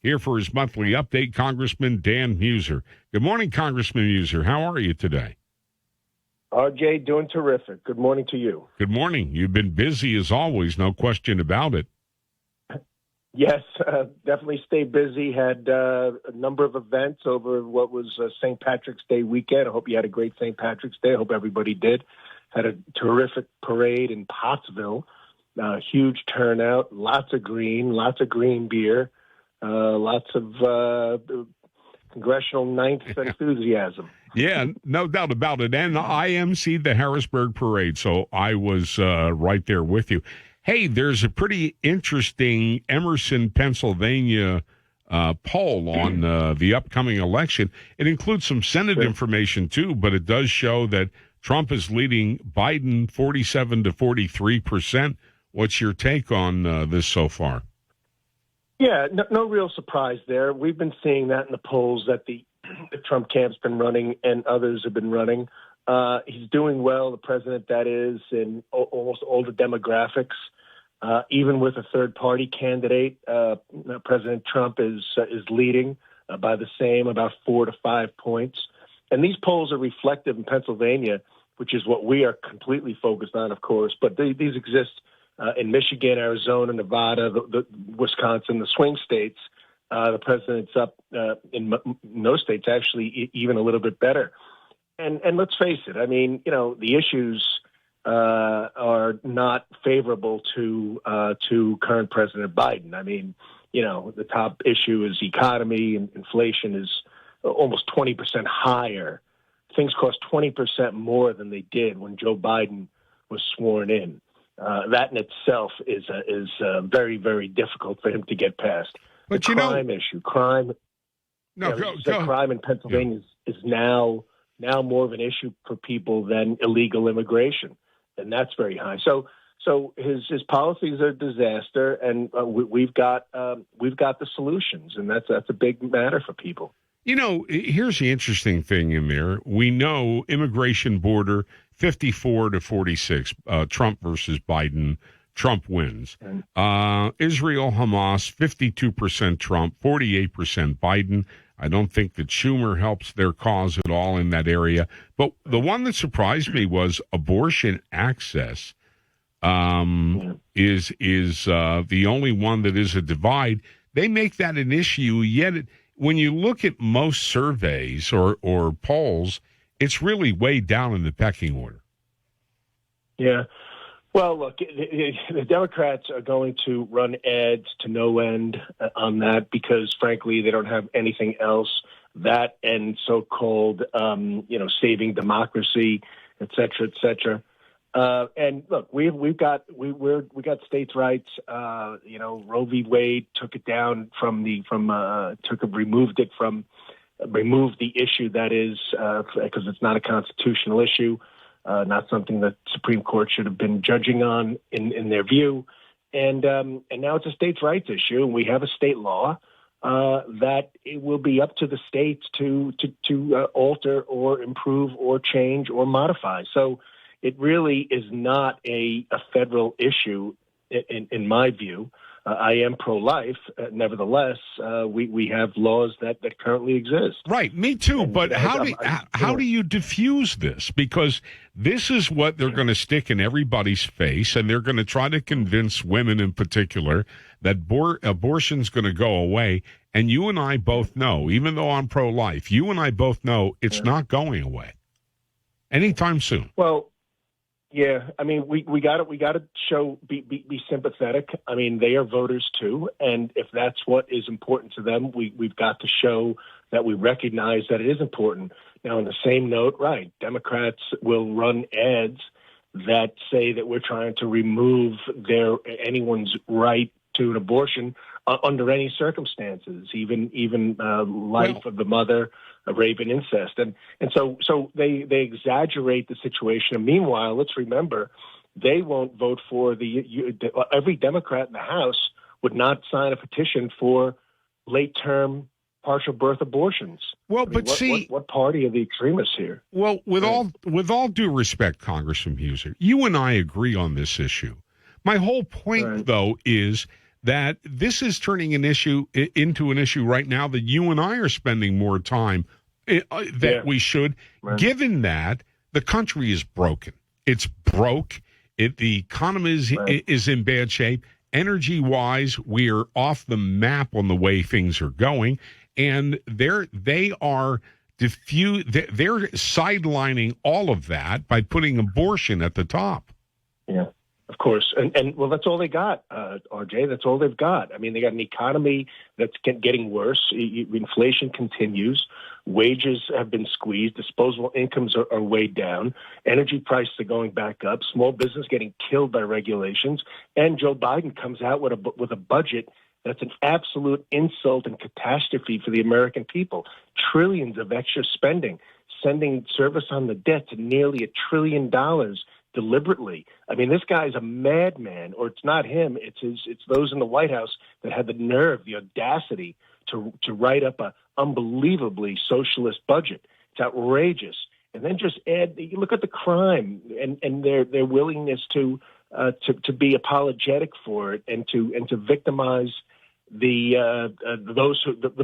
Here for his monthly update, Congressman Dan Meuser. Good morning, Congressman Meuser. How are you today? RJ, doing terrific. Good morning to you. Good morning. You've been busy as always, no question about it. Yes, definitely stay busy. Had a number of events over what was St. Patrick's Day weekend. I hope you had a great St. Patrick's Day. I hope everybody did. Had a terrific parade in Pottsville. Huge turnout, lots of green beer, lots of congressional ninth enthusiasm. Yeah, no doubt about it. And I emceed the Harrisburg Parade, so I was right there with you. Hey, there's a pretty interesting Emerson, Pennsylvania poll on the upcoming election. It includes some Senate information, too, but it does show that Trump is leading Biden 47 to 43%. What's your take on this so far? Yeah, no real surprise there. We've been seeing that in the polls that the Trump camp's been running and others have been running. He's doing well, the president that is, in almost all the demographics. Even with a third-party candidate, President Trump is leading by the same, about 4 to 5 points. And these polls are reflective in Pennsylvania, which is what we are completely focused on, of course. But these exist in Michigan, Arizona, Nevada, the Wisconsin, the swing states. The president's up in those states, actually, even a little bit better. And let's face it, I mean, the issues are not favorable to current President Biden. I mean, the top issue is economy, and inflation is almost 20% higher. Things cost 20% more than they did when Joe Biden was sworn in. That in itself is very, very difficult for him to get past. But the crime issue, crime. Crime in Pennsylvania is now more of an issue for people than illegal immigration, and that's very high. So his policies are a disaster, and we've got the solutions, and that's a big matter for people. Here's the interesting thing in there. We know immigration border 54 to 46, Trump versus Biden. Trump wins. Israel, Hamas, 52% Trump, 48% Biden. I don't think that Schumer helps their cause at all in that area. But the one that surprised me was abortion access is the only one that is a divide. They make that an issue, yet when you look at most surveys or polls, it's really way down in the pecking order. Yeah. Well, look, the Democrats are going to run ads to no end on that because, frankly, they don't have anything else. That and so-called, saving democracy, et cetera, et cetera. And look, we got states' rights. Roe v. Wade took it down removed the issue that is because it's not a constitutional issue. Not something that Supreme Court should have been judging on in their view. And now it's a states' rights issue, and we have a state law that it will be up to the states to alter or improve or change or modify. So it really is not a federal issue in my view. I am pro-life. Nevertheless, we have laws that currently exist. Right, me too. But how do you diffuse this? Because this is what they're going to stick in everybody's face, and they're going to try to convince women in particular that abortion's going to go away. And you and I both know, even though I'm pro-life, you and I both know it's not going away anytime soon. Well, yeah, I mean, we got to show be sympathetic. I mean, they are voters too, and if that's what is important to them, we've got to show that we recognize that it is important. Now, on the same note, right, Democrats will run ads that say that we're trying to remove anyone's right to an abortion under any circumstances, even life of the mother, rape and incest, and so they exaggerate the situation. And meanwhile, let's remember, they won't vote for every Democrat in the House would not sign a petition for late-term partial birth abortions. Well, what party are the extremists here? Well, with all due respect, Congressman Meuser, you and I agree on this issue. My whole point, though, is that this is turning an issue into an issue right now that you and I are spending more time that we should, right. Given that the country is broken. It's broke. The economy is in bad shape. Energy-wise, we're off the map on the way things are going, and they're sidelining all of that by putting abortion at the top. Yeah, of course. And well, that's all they got, RJ. That's all they've got. I mean, they got an economy that's getting worse. Inflation continues. Wages have been squeezed. Disposable incomes are way down. Energy prices are going back up. Small business getting killed by regulations. And Joe Biden comes out with a budget that's an absolute insult and catastrophe for the American people. Trillions of extra spending, sending service on the debt to nearly $1 trillion deliberately. I mean, this guy's a madman, or it's not him. It's those in the White House that had the nerve, the audacity to write up a unbelievably socialist budget. It's outrageous. And then just you look at the crime and their willingness to be apologetic for it and to victimize the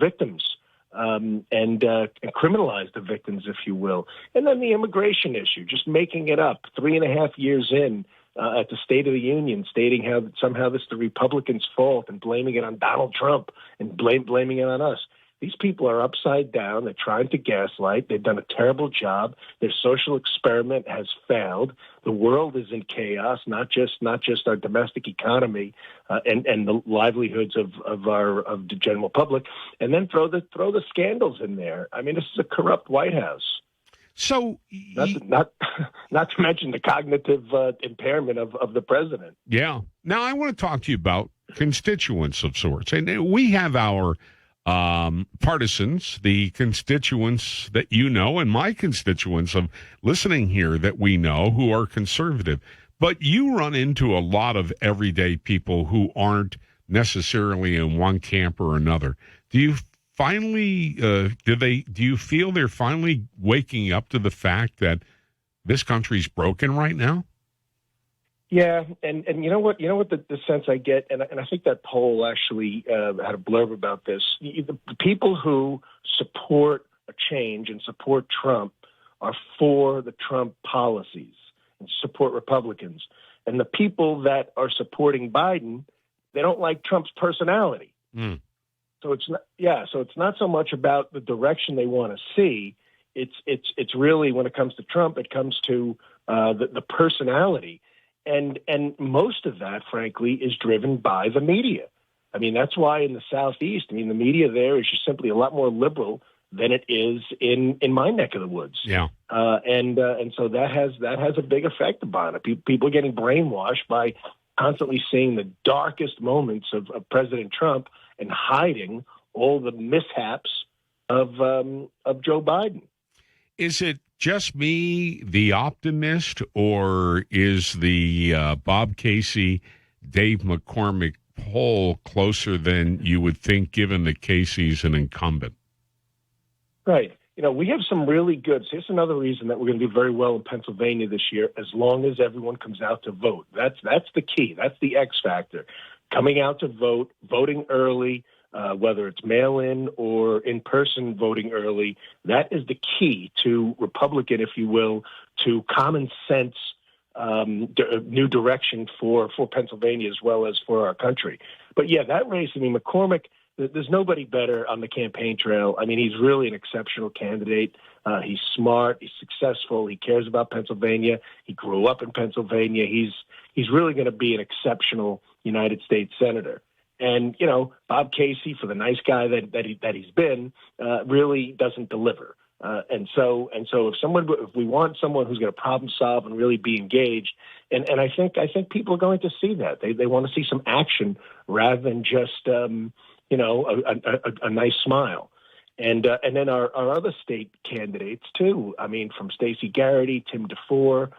victims. And criminalize the victims, if you will. And then the immigration issue, just making it up 3.5 years in at the State of the Union, stating how somehow this is the Republicans' fault and blaming it on Donald Trump and blaming it on us. These people are upside down. They're trying to gaslight. They've done a terrible job. Their social experiment has failed. The world is in chaos, not just our domestic economy and the livelihoods of the general public. And then throw the scandals in there. I mean, this is a corrupt White House. So not to mention the cognitive impairment of the president. Yeah. Now I want to talk to you about constituents of sorts, and we have our partisans, the constituents that you know, and my constituents of listening here that we know who are conservative. But you run into a lot of everyday people who aren't necessarily in one camp or another. Do you finally, do you feel they're finally waking up to the fact that this country's broken right now? Yeah, and you know what the sense I get, and I think that poll actually had a blurb about this. The people who support a change and support Trump are for the Trump policies and support Republicans. And the people that are supporting Biden, they don't like Trump's personality. Mm. So it's not so much about the direction they want to see. It's really, when it comes to Trump, it comes to the personality. And most of that, frankly, is driven by the media. I mean, that's why in the Southeast, the media there is just simply a lot more liberal than it is in my neck of the woods. Yeah. And so that has a big effect upon it. People are getting brainwashed by constantly seeing the darkest moments of President Trump and hiding all the mishaps of Joe Biden. Is it just me, the optimist, or is the Bob Casey, Dave McCormick poll closer than you would think, given that Casey's an incumbent? Right. We have some really good. So here's another reason that we're going to do very well in Pennsylvania this year, as long as everyone comes out to vote. That's the key. That's the X factor. Coming out to vote, voting early, whether it's mail-in or in-person voting early, that is the key to Republican, if you will, to common sense new direction for Pennsylvania as well as for our country. But, yeah, that race, McCormick, there's nobody better on the campaign trail. He's really an exceptional candidate. He's smart. He's successful. He cares about Pennsylvania. He grew up in Pennsylvania. He's really going to be an exceptional United States senator. And, Bob Casey, for the nice guy that he's been, really doesn't deliver. And so if we want someone who's going to problem solve and really be engaged, and I think people are going to see that. They want to see some action rather than just a nice smile. And then our other state candidates too. From Stacey Garrity, Tim DeFore,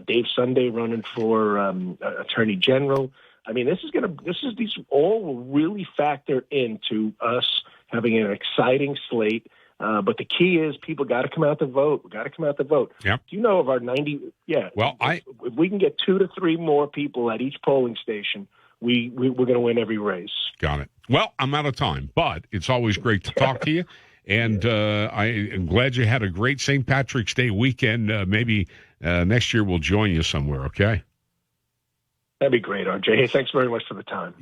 Dave Sunday running for Attorney General. These all will really factor into us having an exciting slate. But the key is people got to come out to vote. We got to come out to vote. Yep. Do you know of our 90? Yeah. Well, if we can get 2 to 3 more people at each polling station we're going to win every race. Got it. Well, I'm out of time, but it's always great to talk to you. And I am glad you had a great St. Patrick's Day weekend. Maybe next year we'll join you somewhere, okay? That'd be great, RJ. Hey, thanks very much for the time.